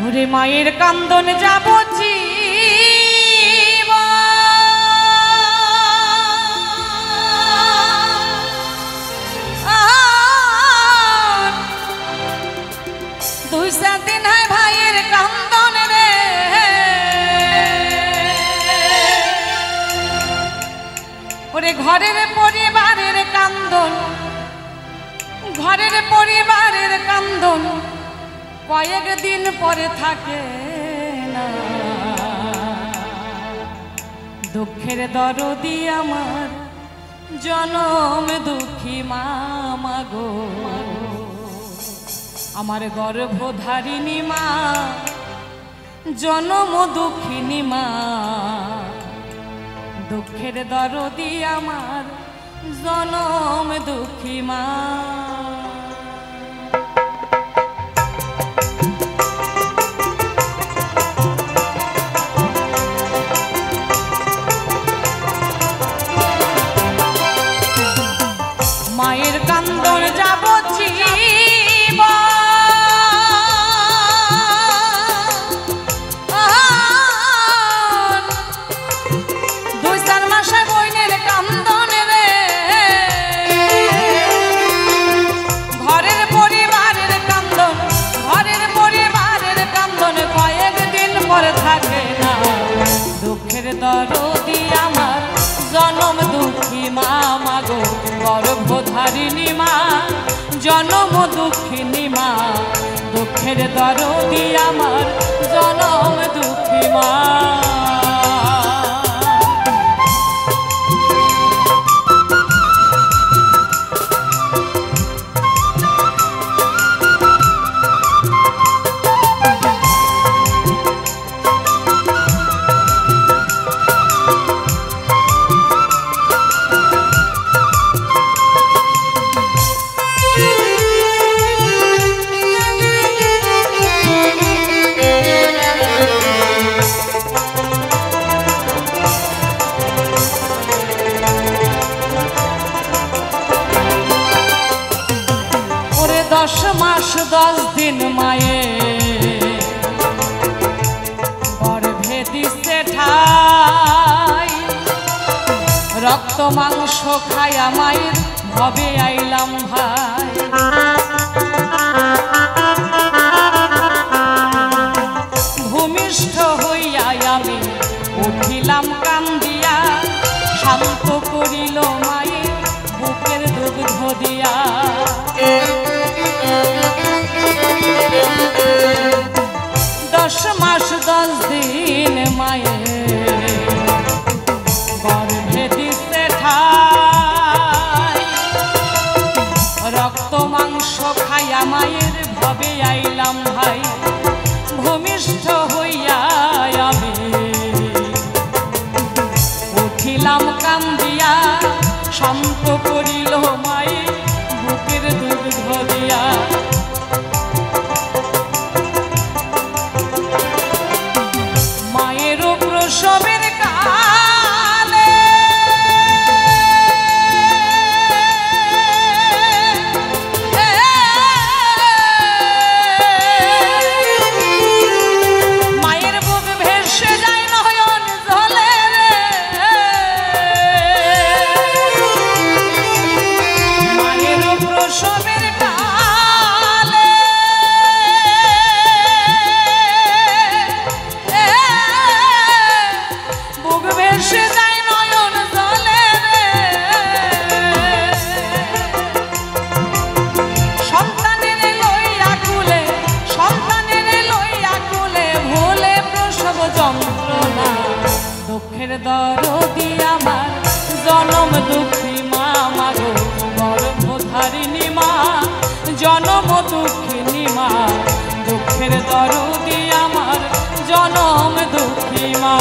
ওরে মায়ের কান্দন যাব দুই চার দিন হয় ভাইয়ের কান্দন রে ওরে ঘরের পরিবারের কান্দন ঘরের পরিবারের কান্দন কয়েকদিন পরে থাকে না দুঃখের দরদি আমার জনম দুঃখী মা গো আমার গর্ভধারিণী মা জনম দুঃখিনী মা দুঃখের দরদি আমার জনম দুঃখী মা মায়ের কান্দন যাব দুই চার মাসে বইনের কান্দন রে ঘরের পরিবারের কান্দন কয়েকদিন পরে থাকে না দুঃখের দরদি আমার জনম দুঃখী মা গো গর্ভধারিণী মা জনম দুঃখিনী মা দুঃখের দরদি আমার জনম দুঃখী মা দশ মাস 10 দিন মায়ে গর্ভে দিছে ঠাই রক্ত মাংস খায়া মায়ের ভবে আইলাম ভাই ভূমিষ্ঠ হইয়া আমি উঠিলাম কান্দিয়া শান্ত করিল মায়ে বুকের দুগ্ধ দিয়া 10 মাস 10 দিন মায়ে গর্ভে দিছে ঠাই রক্ত মাংস খাইয়া মায়ের ভবে আইলাম ভাই ভূমিষ্ঠ হইয়া আমি উঠিলাম কান্দিয়া শান্ত করিল মায়ে বুকের দুগ্ধ দিয়া প্রসবের কালে মায়ের বুক ভেসে যায় নয়ন জলে রে মায়ের প্রসবের কালে ভেসে যায় নয়ন জলে সন্তানের লইয়া কুলে ভুলে প্রসব যন্ত্রণা দুঃখের দরদি আমার জনম দুঃখী মা গো গর্ভধারিণী মা জনম দুঃখিনী মা দুঃখের দরদি আমার জনম দুঃখী মা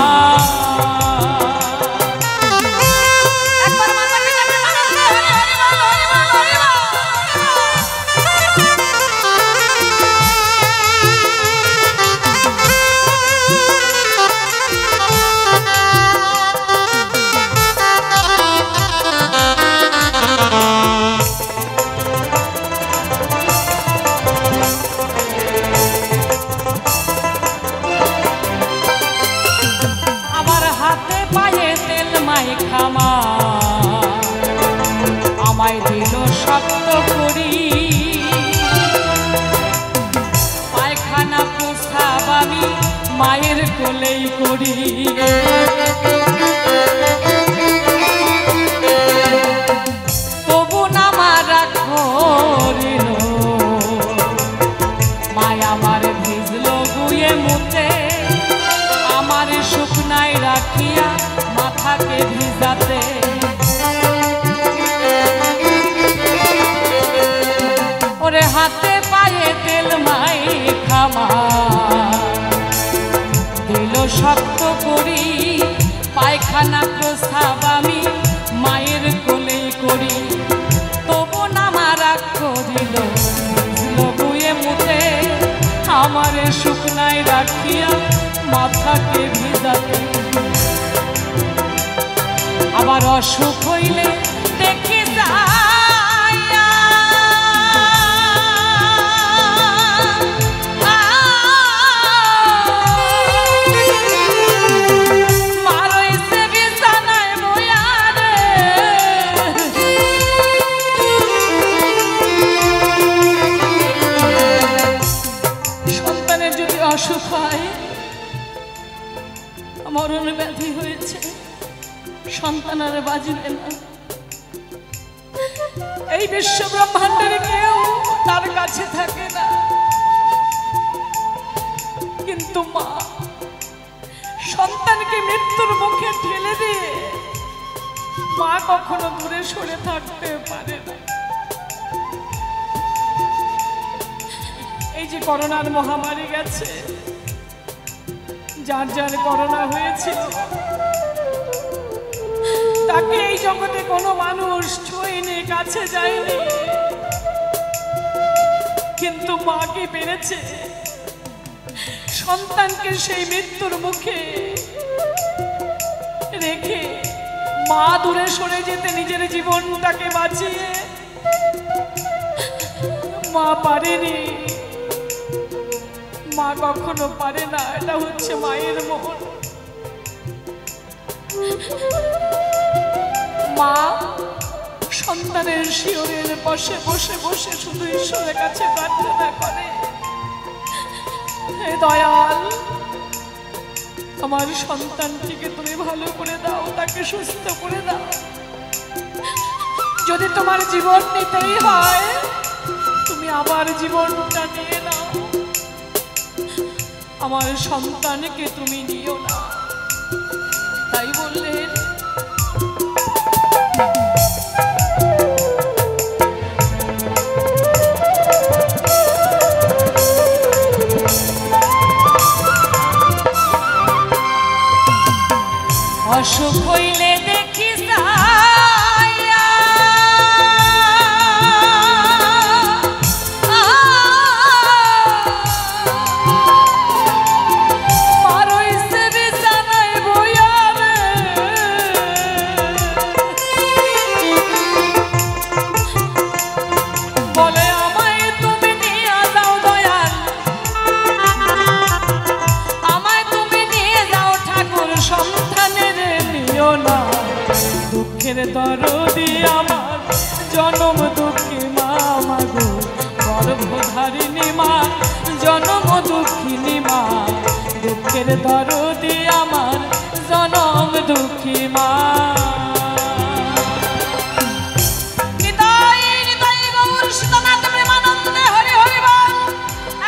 আমি মায়ের কোলেই করি। তবু না মা রাগ করিল, মায় আমার ভিজল গুয়ে মুতে, আমার শুকনায় রাখিয়া মাথাকে ভিজাতে। ওরে হাতে পায়ে তেল মাই খামা দিল শক্ত করি, পায়খানা প্রস্তাব আমি মায়ের কোলেই করি। তবু না মা রাগ করিল, বুয়ে মুতে, আমার শুকনায় রাখিয়া মাথাকে ভিজাতে। আবার অসুখ হইলে দেখি যাইয়া মা রইছে বিছানায় বইয়া রে। সন্তানের যদি অসুখ হয়, মরণ ব্যাধি হয়েছে, সন্তান আর বাঁচবে না। এই বিশ্ব ব্রহ্মাণ্ডের কেউ তার কাছে থাকে না, কিন্তু মা সন্তানকে মৃত্যুর মুখে ঠেলে দিয়ে মা কখনো দূরে সরে থাকতে পারে না। এই যে করোনার মহামারী গেছে, যার যার করোনা হয়েছিল তাকে এই জগতে কোনো মানুষ ছুঁয়নি, কাছে যায়নি, কিন্তু মা কি পেরেছে সন্তানকে সেই মৃত্যুর মুখে রেখে মা দূরে সরে যেতে, নিজের জীবনটাকে বাঁচিয়ে মা পারেনি। মা কখনো পারে না, এটা হচ্ছে মায়ের মন। মা সন্তানের শিয়রের পাশে বসে বসে শুধু ঈশ্বরের কাছে প্রার্থনা করে, হে দয়াল, আমার সন্তানটিকে তুমি ভালো করে দাও, তাকে সুস্থ করে দাও। যদি তোমার জীবন নিতেই হয়, তুমি আমার জীবনটা নিয়ে নাও, আমার সন্তানকে তুমি নিও না। তাই বললেন অসুখ হইলে দেখি যাইয়া মা রইছে বিছানায় বইয়া রে। বলে আমায় তুমি নিয়ে যাও দয়াল, আমায় তুমি নিয়ে যাও ঠাকুর, সন্তানের নিও না। দুঃখের দরদি আমার জনম দুঃখী মা, মাগো গর্ভধারিণী মা, জনম দুঃখিনী মা। দুঃখের দরদি আমার জনম দুঃখী মা।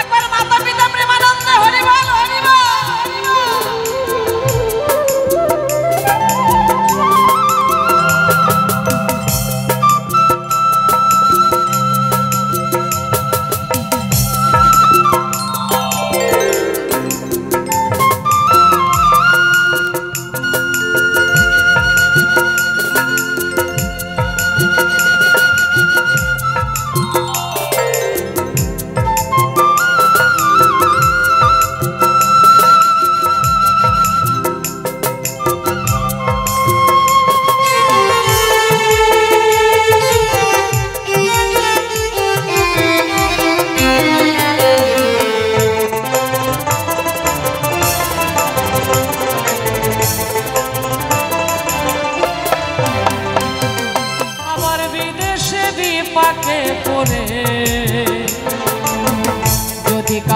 একবার মাতা পিতা প্রেমানন্দে হরিবল হরিবল।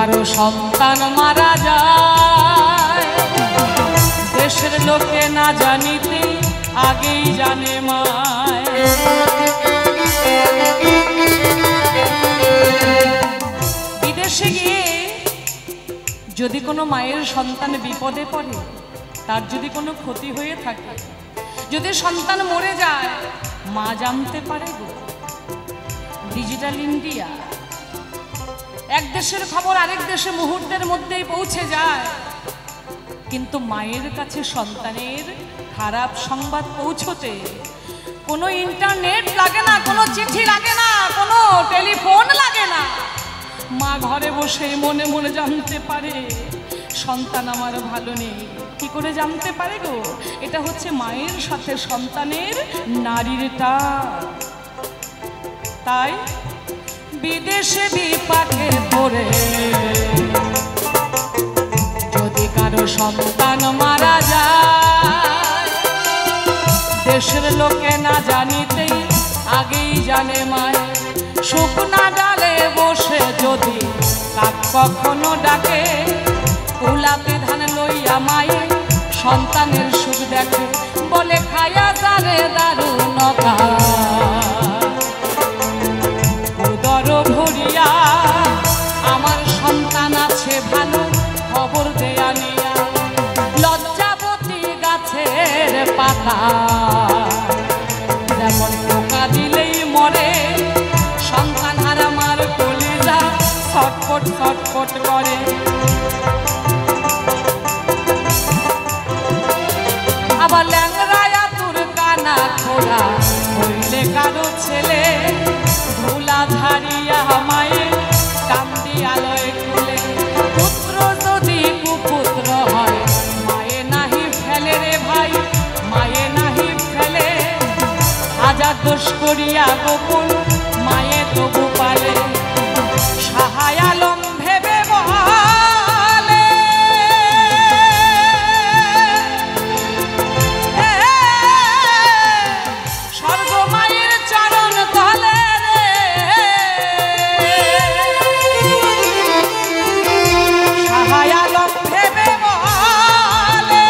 কারো সন্তান মারা যায় দেশের লোকে না জানিতে আগেই জানে মায়। বিদেশে গিয়ে যদি কোনো মায়ের সন্তান বিপদে পড়ে, তার যদি কোনো ক্ষতি হয়ে থাকে, যদি সন্তান মরে যায়, মা জানতে পারে গো। ডিজিটাল ইন্ডিয়া, এক দেশের খবর আরেক দেশে মুহূর্তের মধ্যেই পৌঁছে যায়, কিন্তু মায়ের কাছে সন্তানের খারাপ সংবাদ পৌঁছতে কোনো ইন্টারনেট লাগে না, কোনো চিঠি লাগে না, কোনো টেলিফোন লাগে না। মা ঘরে বসে মনে মনে জানতে পারে সন্তান আমার ভালো নেই। কি করে জানতে পারে গো? এটা হচ্ছে মায়ের সাথে সন্তানের নারীর টান। তাই বিদেশে বিপাকে পড়ে যদি কারো সন্তান মারা যায় দেশের লোকে না জানিতেই আগেই জানে মায়। শুকনা ডালে বসে যদি কাক কখনো ডাকে, উলাতে ধান লইয়া মায়ে সন্তানের সুখ দেখে, বলে খায়া তারে দারুণ উদর ভরিয়া আমার সন্তান আছে ভালো, খবর দেয়া নিয়া। লজ্জাবতী গাছের পাতা যেমন পোকা দিলেই মরে, সন্তান হারা মার কলিজা ছটফট ছটফট করে। আবার ল্যাংরায়া তোর কানা খোলা হইলে কারো ছেলে, ধুলা ঝাড়িয়া মায়ে কান্দি আলোয় খুলে। পুত্র যদি কুপুত্র হয় মায়ে নাহি ফেলে রে ভাই, মায়ে নাহি ফেলে। হাজার দোষ করিয়া গোপন মায়ে তবু পালে। সাহায় আলম ভেবে বলে স্বর্গ মায়ের চরণ তলে রে। সাহায় আলম ভেবে বলে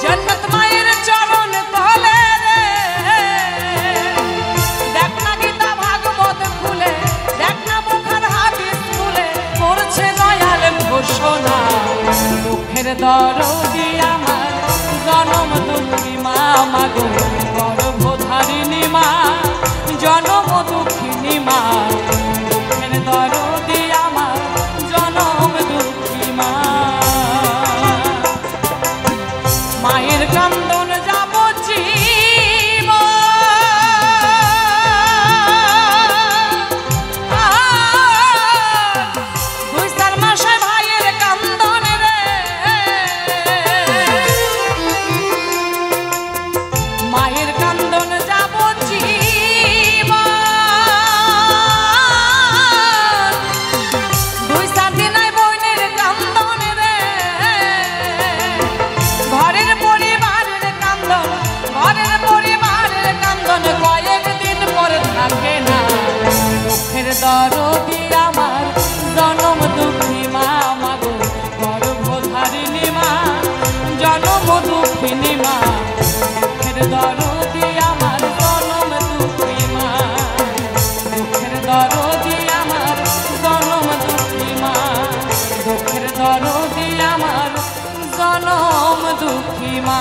জন্নত মায়ের চরণ তলে রে। দেখ না গীতা ভাগবত খুলে, দেখ না মুখার হাদিস খুলে, করছে দয়াল ঘোষণা। দুঃখের দরদি আমার জনম দুঃখী মা, মাগো গর্ভধারিণী মা, জনম দুঃখিনী মা। দুঃখের দরদি আমার জনম দুঃখী মা। মায়ের কান্দন যাব দুই চার মাসে ভাইয়ের কান্দন রে। মায়ের কান্দন যাব দুই চার দিন বোনের কান্দন রে। ঘরের পরিবারের কান্দন, ঘরের পরিবারের কান্দন কয়েকদিন পরে থাকে না। দুঃখের দরদি আমার জনম দুঃখী মা, মাগো গর্ভধারিণী মা, জনম দুঃখিনী মা। দুঃখের দরদি আমার জনম দুঃখী মা, দুঃখের দরদি আমার জনম দুঃখী মা, দুঃখের দরদি আমার জনম দুঃখী মা।